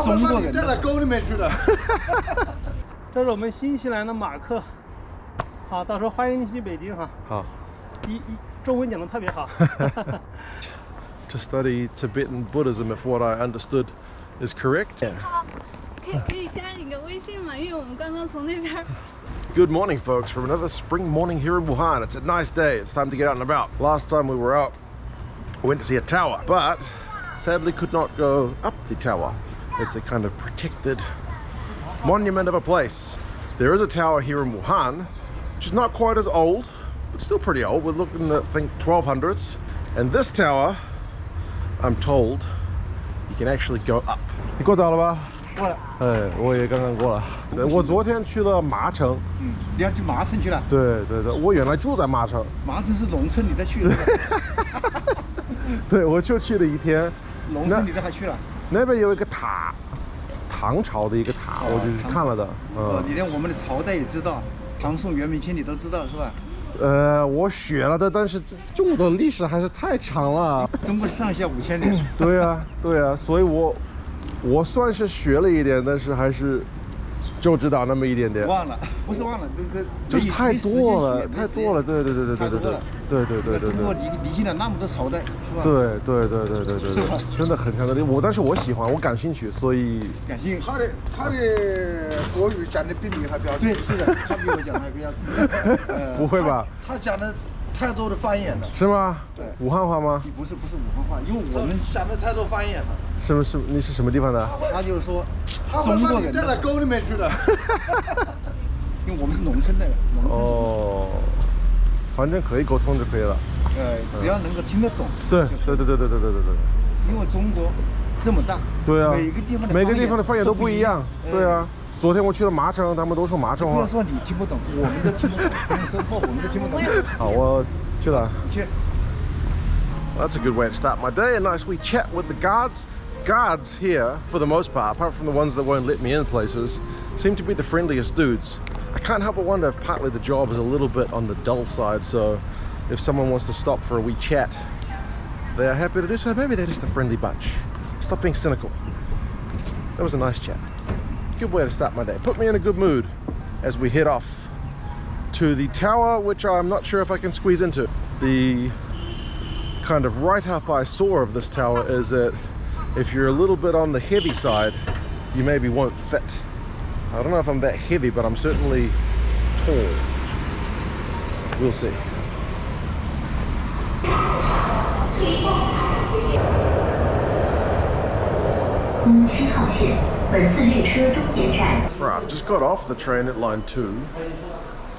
中国人带到沟里面去了。这是我们新西兰的马克，好，到时候欢迎你去北京哈。好，中文讲得特别好。To study Tibetan Buddhism, if what I understood is correct. 好，可以加你个微信吗？因为我们刚刚从那边。Good morning, folks, from another spring morning here in Wuhan. It's a nice day. It's time to get out and about. Last time we were out, we went to see a tower, but sadly could not go up the tower. It's a kind of protected monument of a place. There is a tower here in Wuhan, which is not quite as old, but still pretty old. We're looking at, I think, 1200s. And this tower, I'm told, you can actually go up. 你过早了吧？过了。哎，我也刚刚过了。我昨天去了麻城。你要去麻城去了？对，我原来住在麻城。麻城是农村，你再去。对，我就去了一天。农村你都还去了？那边有一个塔，唐朝的一个塔，我就去看了的。你连我们的朝代也知道，唐宋元明清你都知道是吧？我学了的，但是中国的历史还是太长了。中国上下5000年。对啊，所以我算是学了一点，但是还是就知道那么一点点。忘了，不是忘了，就是太多了。对。中国历经了那么多朝代，是吧？对，真的很强的。但是我喜欢，我感兴趣，所以。感兴趣。他的国语讲的比你还标准。对，是的，他比我讲的还标准。不会吧？他讲的太多的方言了。是吗？对。武汉话吗？不是武汉话，因为我们讲的太多方言了。你是什么地方的？他就是说，中国人带到沟里面去了。因为我们是农村的。哦。反正可以沟通就可以了。只要能够听得懂。对。因为中国这么大。对啊。每个地方的方言都不一样。对啊。昨天我去了麻城，他们都说麻城话。不要说你听不懂，我们都听不懂。别人说错，我们都听不懂。好，我去了。去。That's a good way to start my day. A nice wee chat with the guards. Guards here, for the most part, apart from the ones that won't let me in places, seem to be the friendliest dudes. I can't help but wonder if partly the job is a little bit on the dull side, so if someone wants to stop for a wee chat, they are happy to do so. Maybe they're just a friendly bunch. Stop being cynical. That was a nice chat. Good way to start my day. Put me in a good mood as we head off to the tower, which I'm not sure if I can squeeze into. The kind of write-up I saw of this tower is that if you're a little bit on the heavy side, you maybe won't fit. I don't know if I'm that heavy, but I'm certainly tall. We'll see. 东区号线，本次列车终点站。 Right, I've just got off the train at line 2.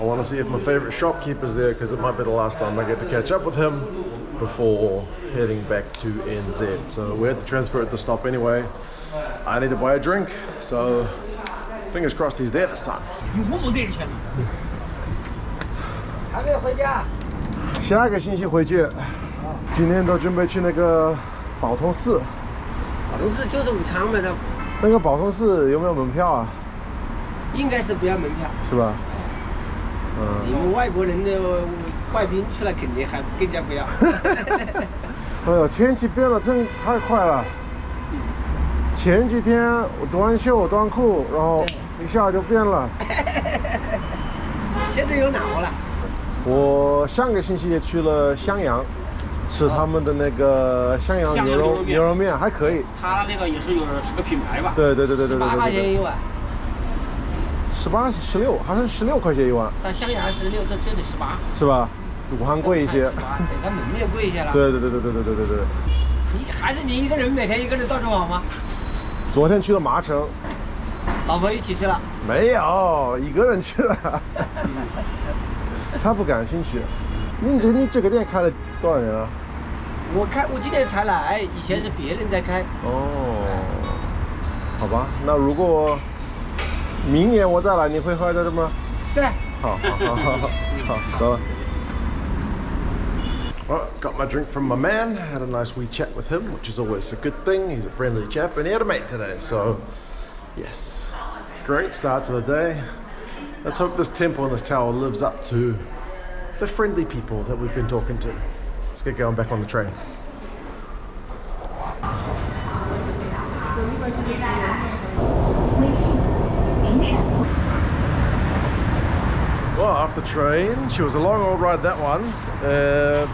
I want to see if my favourite shopkeeper's there because it might be the last time I get to catch up with him before heading back to NZ. So we had to transfer at the stop anyway. I need to buy a drink, so fingers crossed he's there this time. 我给你钱。还没有回家。下个星期回去。今天都准备去那个宝通寺。宝通寺就是武昌嘛，它。那个宝通寺有没有门票啊？应该是不要门票。是吧？你们外国人的外宾去了肯定还更加不要。哎呦，天气变了，真太快了。前几天我短袖短裤，然后一下就变了。现在有暖和了。我上个星期也去了襄阳，吃他们的那个襄阳牛肉面，还可以。他那个也是个品牌吧？对。18块钱一碗。18是16，好像16块钱一碗。到襄阳16，到这里18。是吧？武汉贵一些。对，它门面贵一些了。对。你一个人每天一个人到处跑吗？昨天去了麻城。老婆一起去了？没有，一个人去了。他不感兴趣。你这个店开了多少年了？我今年才来，以前是别人在开。哦。好吧，那如果明年我再来，你会喝这吗？在。好，走了。Well, got my drink from my man, had a nice wee chat with him, which is always a good thing. He's a friendly chap, and he had a mate today, so yes, great start to the day. Let's hope this temple and this tower lives up to the friendly people that we've been talking to. Let's get going back on the train. Well, off the train, she was a long old ride, that one.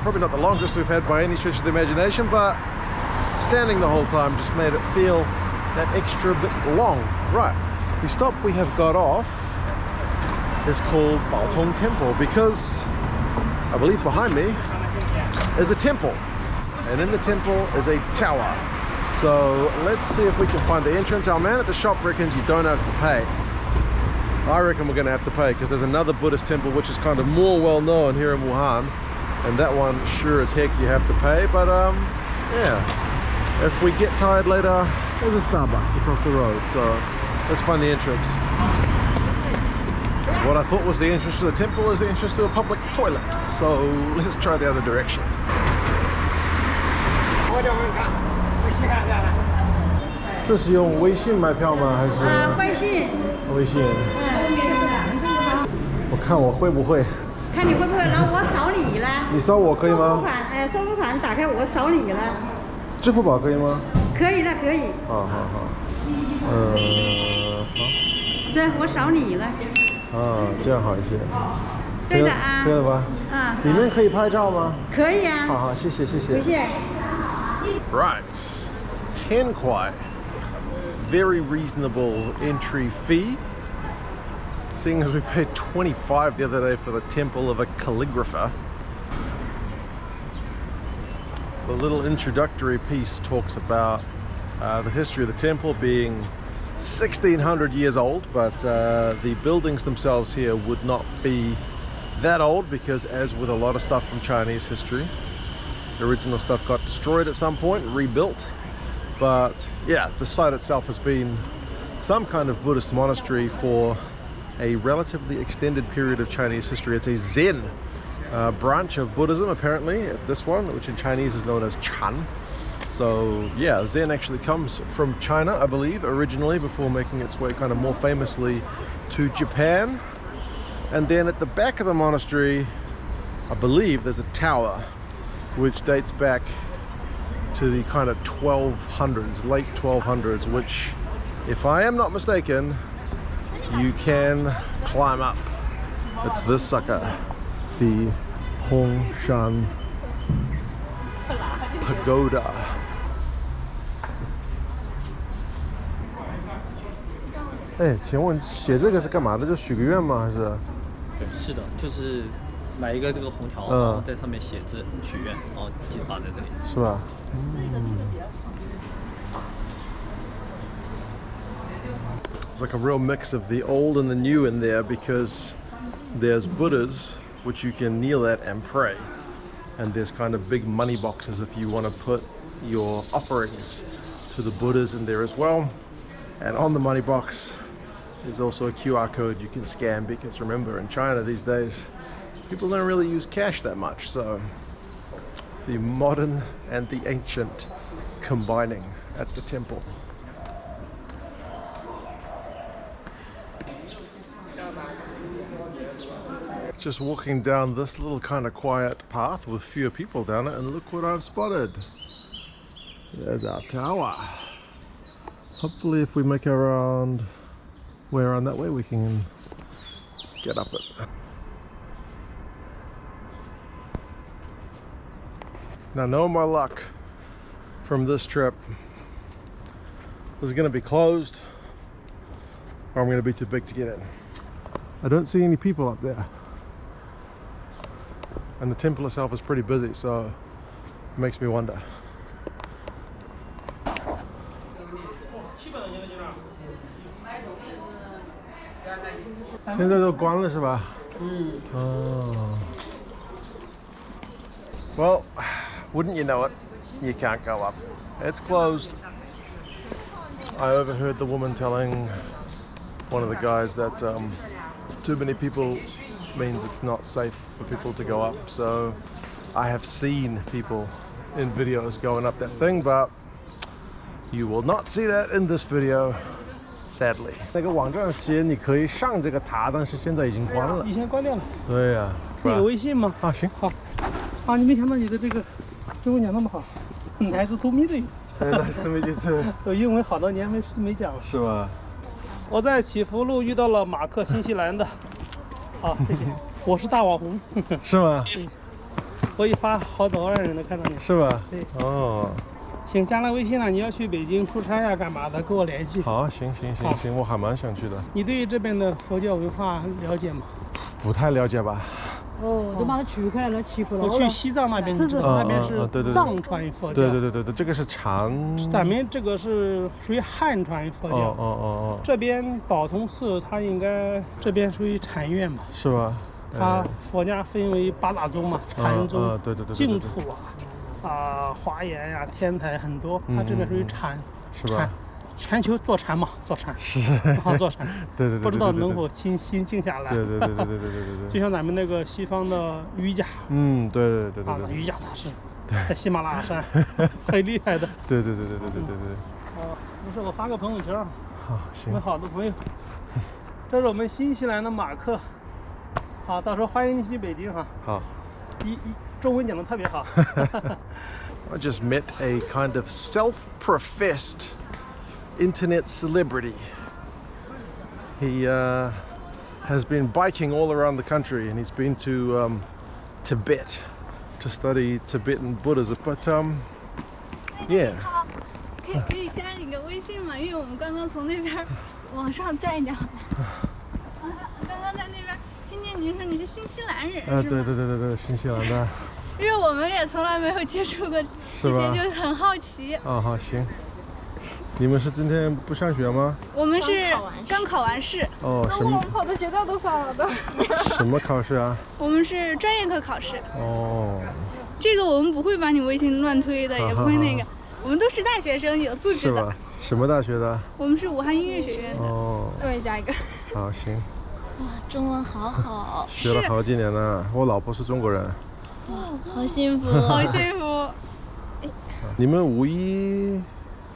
Probably not the longest we've had by any stretch of the imagination, but standing the whole time just made it feel that extra bit long. Right, the stop we have got off is called Baotong Temple because I believe behind me is a temple, and in the temple is a tower. So let's see if we can find the entrance. Our man at the shop reckons you don't have to pay. I reckon we're going to have to pay because there's another Buddhist temple which is kind of more well known here in Wuhan, and that one sure as heck you have to pay. But yeah, if we get tired later, there's a Starbucks across the road, so let's find the entrance. What I thought was the entrance to the temple is the entrance to a public toilet, so let's try the other direction. 这是用微信买票吗？还是？微信。微信。我看我会不会？看你会不会，然后我扫你了。你扫我可以吗？收付款打开我扫你了。支付宝可以吗？可以的，可以。好。好。这我扫你了。啊，这样好一些。对的啊。可以了吧？啊。里面可以拍照吗？可以啊。好，谢谢。不谢。 Right, 10 kwai. Very reasonable entry fee. Seeing as we paid 25 the other day for the temple of a calligrapher. The little introductory piece talks about the history of the temple being 1600 years old, but the buildings themselves here would not be that old because, as with a lot of stuff from Chinese history, the original stuff got destroyed at some point and rebuilt. But yeah, the site itself has been some kind of Buddhist monastery for a relatively extended period of Chinese history. It's a Zen branch of Buddhism, apparently, this one, which in Chinese is known as Chan. So yeah, Zen actually comes from China, I believe, originally, before making its way kind of more famously to Japan. And then at the back of the monastery, I believe there's a tower which dates back to the kind of 1200s, late 1200s, which, if I am not mistaken, you can climb up. It's this sucker, the Hongshan Pagoda. 哎，请问写这个是干嘛的？就许个愿吗？还是？对，是的，就是买一个这个红条，然后在上面写字许愿，然后记得放在这里。是吧？It's like a real mix of the old and the new in there because there's Buddhas which you can kneel at and pray, and there's kind of big money boxes if you want to put your offerings to the Buddhas in there as well. And on the money box is also a QR code you can scan because, remember, in China these days people don't really use cash that much, so the modern and the ancient combining at the temple. Just walking down this little kind of quiet path with fewer people down it, and look what I've spotted. There's our tower. Hopefully if we make our way around that way, we can get up it. Now, know my luck from this trip, this is going to be closed, or I'm going to be too big to get in. I don't see any people up there, and the temple itself is pretty busy, so it makes me wonder. 现在都关了是吧？Well, wouldn't you know it, you can't go up. It's closed. I overheard the woman telling one of the guys that too many people means it's not safe for people to go up. So I have seen people in videos going up that thing, but you will not see that in this video, sadly. 那个网站写你可以上这个塔，但是现在已经关了。以前关掉了。对呀。你有微信吗？啊，行，好。啊，你没想到你的这个中文讲那么好，你还是透明的。Nice to meet you too。我英文好多年没讲了。是吧？我在祈福路遇到了马克，新西兰的。好，谢谢。我是大网红。是吗？对。我一发好多万人都看到你。是吧？对。哦。行，加了微信了，你要去北京出差呀，干嘛的？跟我联系。好，行，我还蛮想去的。你对这边的佛教文化了解吗？不太了解吧？哦，就把它取开了，祈福了。我去西藏那边，你知道那边是藏传佛教。对，这个是禅。咱们这个是属于汉传佛教。哦。这边宝通寺，它应该这边属于禅院嘛？是吧？它佛家分为八大宗嘛，禅宗、对，净土华严呀、天台很多，它这边属于禅，是吧？全球坐禅嘛，坐禅，是，坐禅。对，不知道能否心静下来。对。就像咱们那个西方的瑜伽。对。瑜伽大师，在喜马拉雅山，很厉害的。对。没事，我发个朋友圈。好，行。我们好多朋友。这是我们新西兰的马克。好，到时候欢迎你去北京哈。好。中文讲得特别好。I just met a kind of self-professed internet celebrity. He has been biking all around the country, and he's been to Tibet to study Tibetan Buddhism. But yeah. 可以加你个微信吗？因为我们刚刚从那边往上站一站。刚刚在那边听见您说你是新西兰人，是吗？对，新西兰的。因为我们也从来没有接触过这些，就很好奇。好，行。你们是今天不上学吗？我们是刚考完试。哦，什么？我们跑到鞋带都散了都。什么考试啊？我们是专业课考试。哦。这个我们不会把你微信乱推的，也不会那个。我们都是大学生，有素质的。是吧？什么大学的？我们是武汉音乐学院的。哦。我也加一个。好，行。哇，中文好好。学了好几年了，我老婆是中国人。哇，好幸福，好幸福。你们五一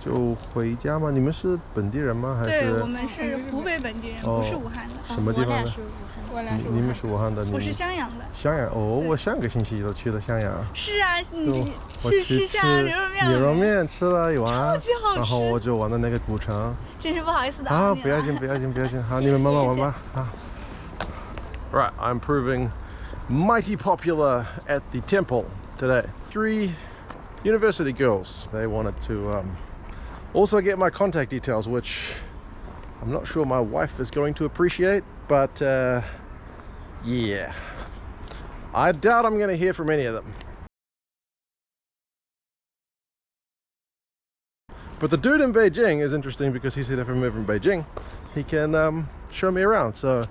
就回家吗？你们是本地人吗？还是？对，我们是湖北本地人，不是武汉的。什么地方的？我俩是武汉。你们是武汉的？我是襄阳的。襄阳哦，我上个星期都去了襄阳。是啊，你吃襄阳牛肉面了没？牛肉面吃了一碗，超级好吃。然后我就玩的那个古城。真是不好意思打扰你了。不要紧，好，你们慢慢玩吧。啊。Right, I'm proving mighty popular at the temple today. 3 university girls. They wanted to also get my contact details, which I'm not sure my wife is going to appreciate, but yeah. I doubt I'm going to hear from any of them. But the dude in Beijing is interesting because he said if I move from Beijing, he can show me around. So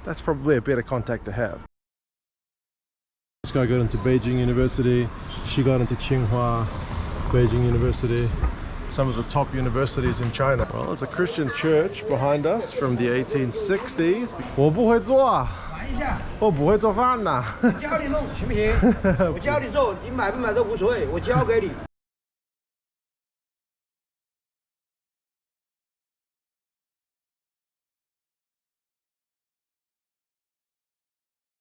that's probably a better contact to have. This guy got into Beijing University, she got into Tsinghua, Beijing University, some of the top universities in China. Well, there's a Christian church behind us from the 1860s. 我不会做啊，我不会做饭呐。教你弄行不行？我教你做，你买不买都无所谓，我教给你。